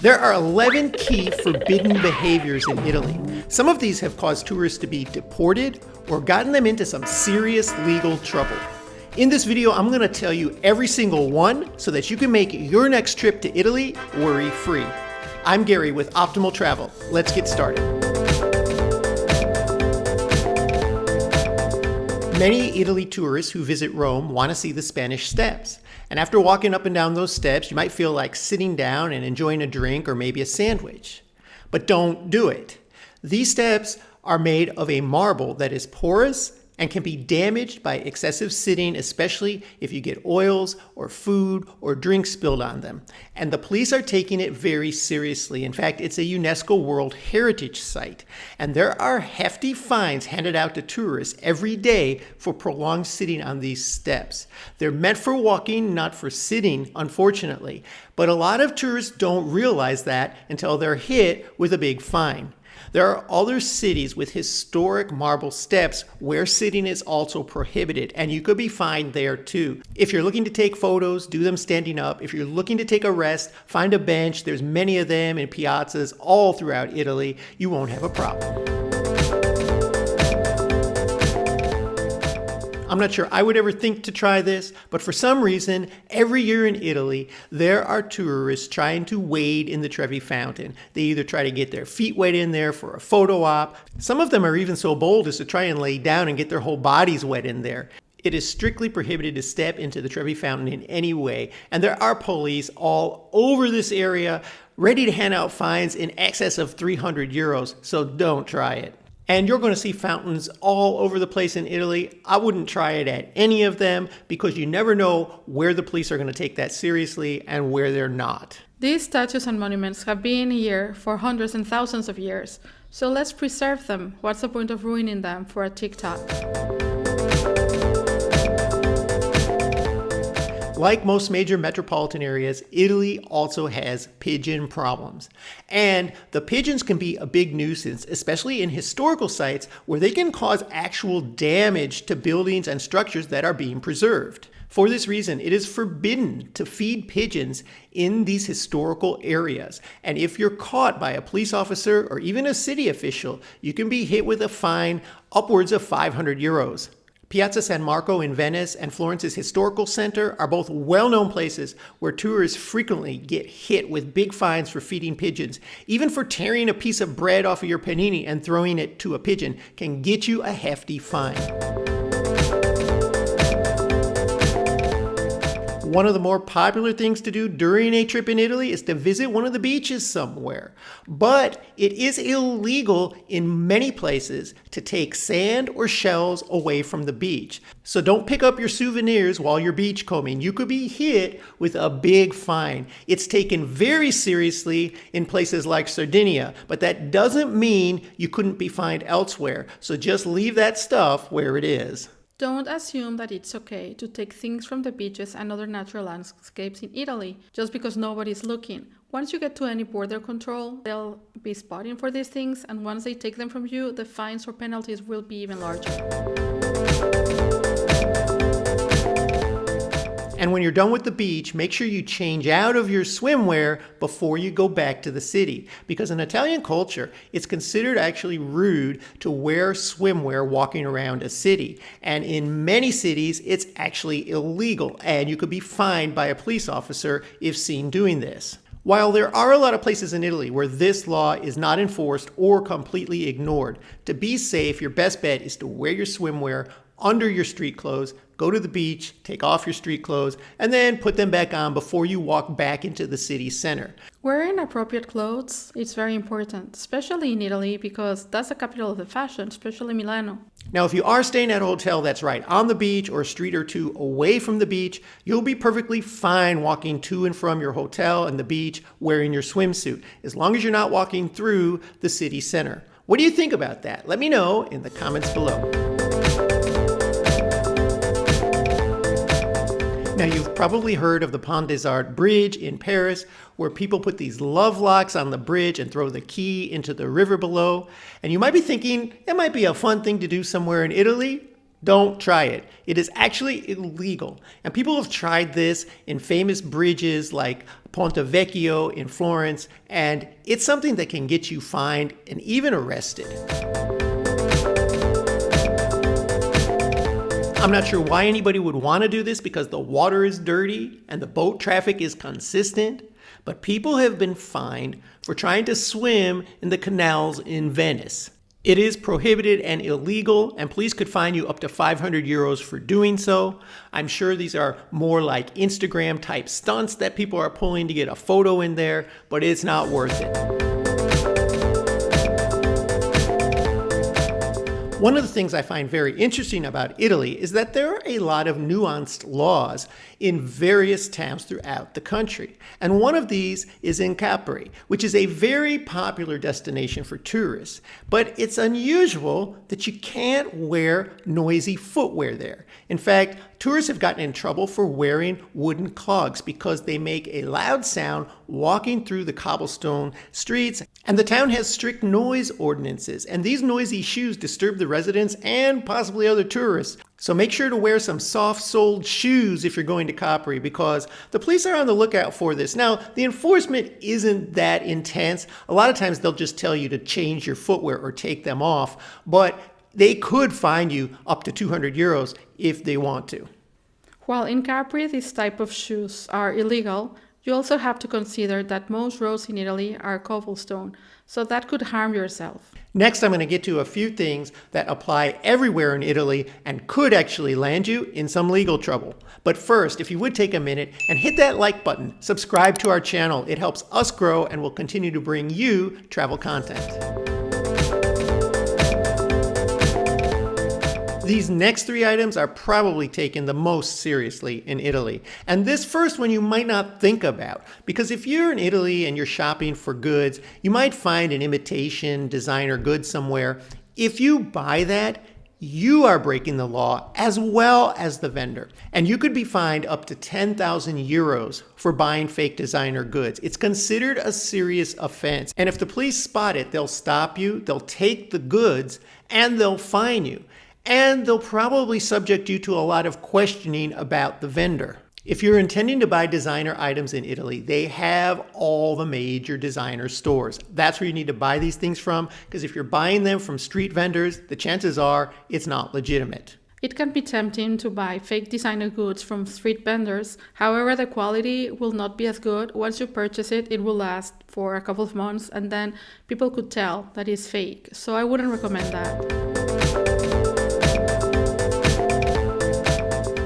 There are 11 key forbidden behaviors in Italy. Some of these have caused tourists to be deported or gotten them into some serious legal trouble. In this video, I'm going to tell you every single one so that you can make your next trip to Italy worry-free. I'm Gary with Optimal Travel. Let's get started. Many Italy tourists who visit Rome want to see the Spanish Steps. And after walking up and down those steps, you might feel like sitting down and enjoying a drink or maybe a sandwich. But don't do it. These steps are made of a marble that is porous and can be damaged by excessive sitting, especially if you get oils or food or drinks spilled on them. And the police are taking it very seriously. In fact, it's a UNESCO World Heritage Site. And there are hefty fines handed out to tourists every day for prolonged sitting on these steps. They're meant for walking, not for sitting, unfortunately. But a lot of tourists don't realize that until they're hit with a big fine. There are other cities with historic marble steps where sitting is also prohibited, and you could be fined there too. If you're looking to take photos, do them standing up. If you're looking to take a rest, find a bench. There's many of them in piazzas all throughout Italy. You won't have a problem. I'm not sure I would ever think to try this, but for some reason, every year in Italy, there are tourists trying to wade in the Trevi fountain. They either try to get their feet wet in there for a photo op. Some of them are even so bold as to try and lay down and get their whole bodies wet in there. It is strictly prohibited to step into the Trevi fountain in any way, and there are police all over this area ready to hand out fines in excess of 300 euros, so don't try it. And you're going to see fountains all over the place in Italy. I wouldn't try it at any of them because you never know where the police are going to take that seriously and where they're not. These statues and monuments have been here for hundreds and thousands of years. So let's preserve them. What's the point of ruining them for a TikTok? Like most major metropolitan areas, Italy also has pigeon problems. And the pigeons can be a big nuisance, especially in historical sites where they can cause actual damage to buildings and structures that are being preserved. For this reason, it is forbidden to feed pigeons in these historical areas. And if you're caught by a police officer or even a city official, you can be hit with a fine upwards of 500 euros. Piazza San Marco in Venice and Florence's Historical Center are both well-known places where tourists frequently get hit with big fines for feeding pigeons. Even for tearing a piece of bread off of your panini and throwing it to a pigeon can get you a hefty fine. One of the more popular things to do during a trip in Italy is to visit one of the beaches somewhere. But it is illegal in many places to take sand or shells away from the beach. So don't pick up your souvenirs while you're beachcombing. You could be hit with a big fine. It's taken very seriously in places like Sardinia, but that doesn't mean you couldn't be fined elsewhere. So just leave that stuff where it is. Don't assume that it's okay to take things from the beaches and other natural landscapes in Italy just because nobody's looking. Once you get to any border control, they'll be spotting for these things, and once they take them from you, the fines or penalties will be even larger. And when you're done with the beach, make sure you change out of your swimwear before you go back to the city. Because in Italian culture, it's considered actually rude to wear swimwear walking around a city. And in many cities, it's actually illegal, and you could be fined by a police officer if seen doing this. While there are a lot of places in Italy where this law is not enforced or completely ignored, to be safe, your best bet is to wear your swimwear under your street clothes, go to the beach, take off your street clothes, and then put them back on before you walk back into the city center. Wearing appropriate clothes is very important, especially in Italy because that's the capital of the fashion, especially Milano. Now, if you are staying at a hotel that's right on the beach or a street or two away from the beach, you'll be perfectly fine walking to and from your hotel and the beach wearing your swimsuit, as long as you're not walking through the city center. What do you think about that? Let me know in the comments below. Now, you've probably heard of the Pont des Arts Bridge in Paris, where people put these Lovelocks on the bridge and throw the key into the river below. And you might be thinking, it might be a fun thing to do somewhere in Italy. Don't try it. It is actually illegal. And people have tried this in famous bridges like Ponte Vecchio in Florence, and it's something that can get you fined and even arrested. I'm not sure why anybody would want to do this because the water is dirty and the boat traffic is consistent, but people have been fined for trying to swim in the canals in Venice. It is prohibited and illegal, and police could fine you up to 500 euros for doing so. I'm sure these are more like Instagram type stunts that people are pulling to get a photo in there, but it's not worth it. One of the things I find very interesting about Italy is that there are a lot of nuanced laws in various towns throughout the country. And one of these is in Capri, which is a very popular destination for tourists. But it's unusual that you can't wear noisy footwear there. In fact, tourists have gotten in trouble for wearing wooden clogs because they make a loud sound walking through the cobblestone streets. And the town has strict noise ordinances, and these noisy shoes disturb the residents and possibly other tourists. So make sure to wear some soft-soled shoes if you're going to Capri because the police are on the lookout for this. Now, the enforcement isn't that intense. A lot of times they'll just tell you to change your footwear or take them off, but they could fine you up to 200 euros if they want to. While in Capri these type of shoes are illegal, you also have to consider that most roads in Italy are cobblestone, so that could harm yourself. Next, I'm going to get to a few things that apply everywhere in Italy and could actually land you in some legal trouble. But first, if you would take a minute and hit that like button, subscribe to our channel. It helps us grow and will continue to bring you travel content. These next three items are probably taken the most seriously in Italy. And this first one you might not think about, because if you're in Italy and you're shopping for goods, you might find an imitation designer good somewhere. If you buy that, you are breaking the law as well as the vendor. And you could be fined up to 10,000 euros for buying fake designer goods. It's considered a serious offense. And if the police spot it, they'll stop you, they'll take the goods, and they'll fine you. And they'll probably subject you to a lot of questioning about the vendor. If you're intending to buy designer items in Italy, they have all the major designer stores. That's where you need to buy these things from, because if you're buying them from street vendors, the chances are it's not legitimate. It can be tempting to buy fake designer goods from street vendors. However, the quality will not be as good. Once you purchase it, it will last for a couple of months, and then people could tell that it's fake. So I wouldn't recommend that.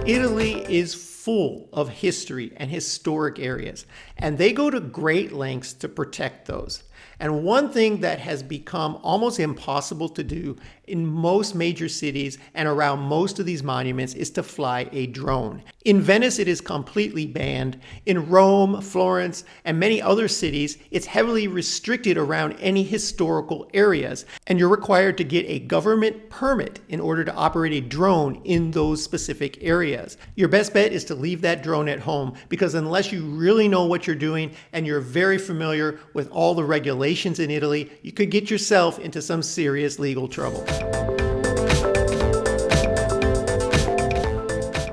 Italy is full of history and historic areas, and they go to great lengths to protect those. And one thing that has become almost impossible to do in most major cities and around most of these monuments is to fly a drone. In Venice, it is completely banned. In Rome, Florence, and many other cities, it's heavily restricted around any historical areas, and you're required to get a government permit in order to operate a drone in those specific areas. Your best bet is to leave that drone at home, because unless you really know what you're doing and you're very familiar with all the regulations in Italy, you could get yourself into some serious legal trouble.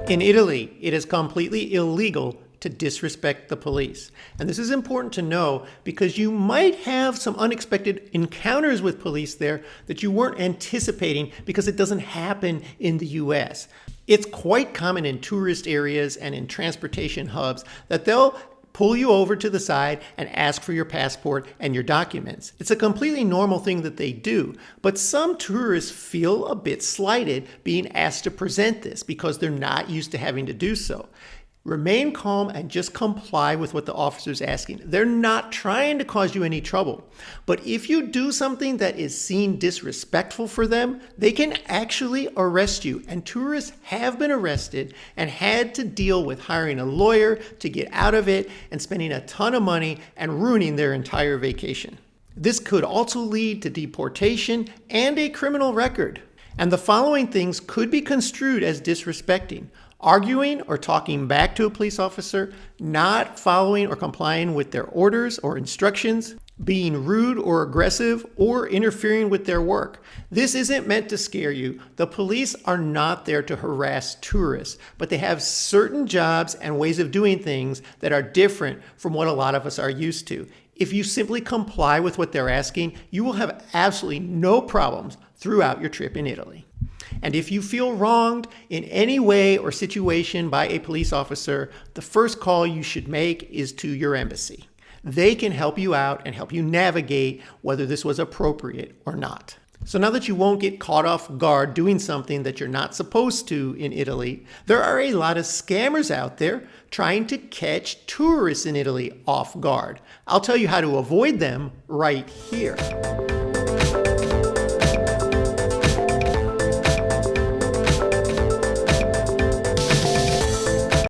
In Italy, it is completely illegal to disrespect the police. And this is important to know because you might have some unexpected encounters with police there that you weren't anticipating because it doesn't happen in the US. It's quite common in tourist areas and in transportation hubs that they'll pull you over to the side and ask for your passport and your documents. It's a completely normal thing that they do, but some tourists feel a bit slighted being asked to present this because they're not used to having to do so. Remain calm and just comply with what the officer's asking. They're not trying to cause you any trouble. But if you do something that is seen disrespectful for them, they can actually arrest you. And tourists have been arrested and had to deal with hiring a lawyer to get out of it and spending a ton of money and ruining their entire vacation. This could also lead to deportation and a criminal record. And the following things could be construed as disrespecting: Arguing or talking back to a police officer, not following or complying with their orders or instructions, being rude or aggressive, or interfering with their work. This isn't meant to scare you. The police are not there to harass tourists, but they have certain jobs and ways of doing things that are different from what a lot of us are used to. If you simply comply with what they're asking, you will have absolutely no problems throughout your trip in Italy. And if you feel wronged in any way or situation by a police officer, the first call you should make is to your embassy. They can help you out and help you navigate whether this was appropriate or not. So now that you won't get caught off guard doing something that you're not supposed to in Italy, there are a lot of scammers out there trying to catch tourists in Italy off guard. I'll tell you how to avoid them right here.